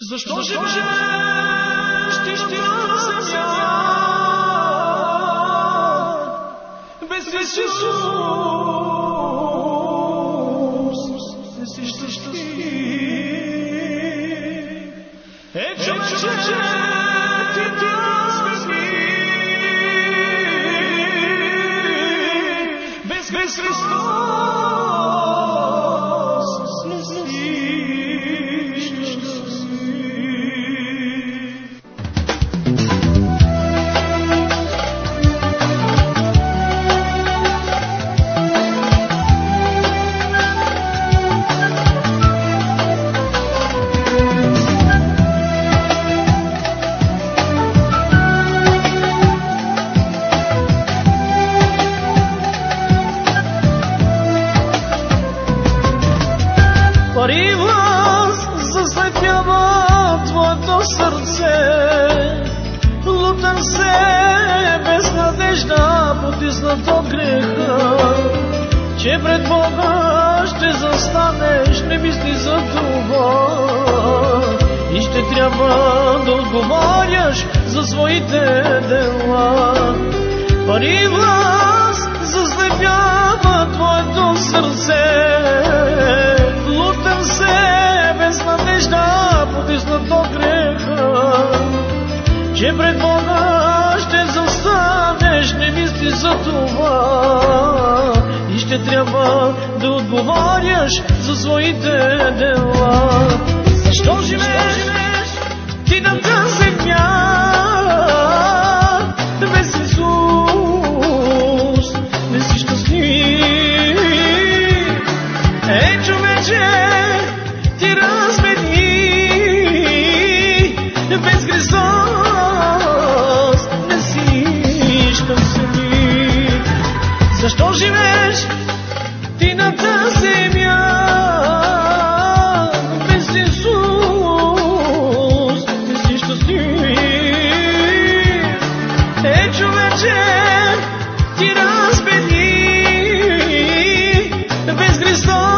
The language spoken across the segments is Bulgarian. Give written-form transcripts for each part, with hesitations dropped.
Защо живееш ти на земя без Исус? Не си щастлив. Човече, ти размени без Христос. Пари власт заслепява твоето сърце, лутен се без надежда, потиснат от греха, че пред Бога ще застанеш, не мисли за това и ще трябва да отговаряш за своите дела. Пари власт заслепява твоето сърце, без надежда, потиснат от греха, че пред Бога ще застанеш, не мисли за това и ще трябва да отговаряш за своите дела. Защо живееш ти на тази земя без Исус? Не си щастлив. Човече, ти размени без Христос, не си щастлив. Защо живееш ти на тази земя без Исус? Не си щастлив. Човече, ти размени без Христос,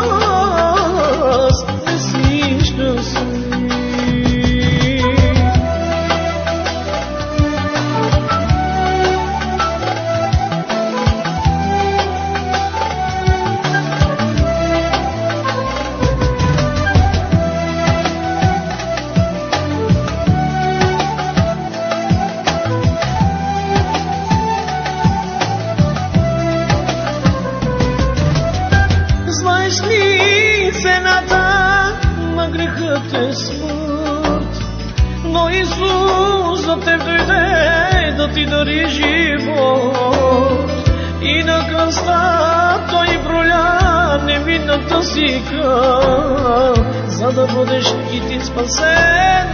не си щастлив. Знаеш ли, цената на грехът е смърт, но Исус за теб дойде да ти дари живот. И на кръста Той проля невинната си кръв, за да бъдеш и ти спасен,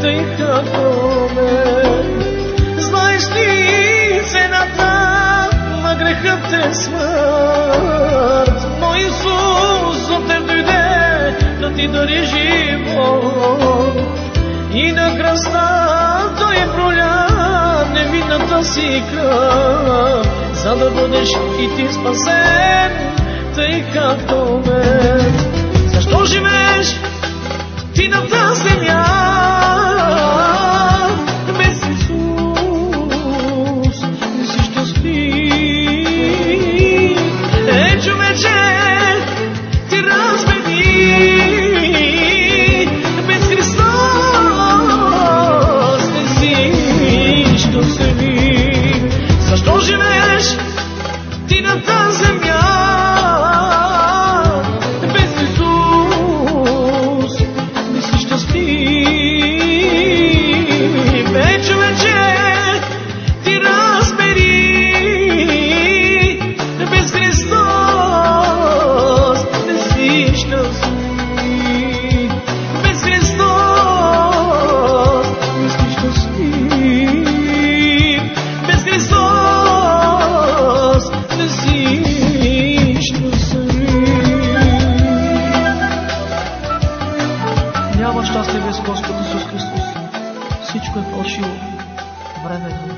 тъй като мен. Знаеш ли, цената на грехът е смърт, но Исус за теб дойде да ти дари живот. И на кръста Той проля невинната си кръв, за да бъдеш и ти спасен, тъй както мен. Защо живееш ти на тази земя без Исус? Не си щастлив. Човече, ти размени без Христос, не си щастлив. Защо живееш ти на тази земя без Исус? Не си щастлив. Човече, ти разбери без Христос, не си щастлив. Без Христос, не си щастлив. Без Христос, не си щастлив. Няма щастие без Господ Исус Христос. Всичко е фалшиво, временно.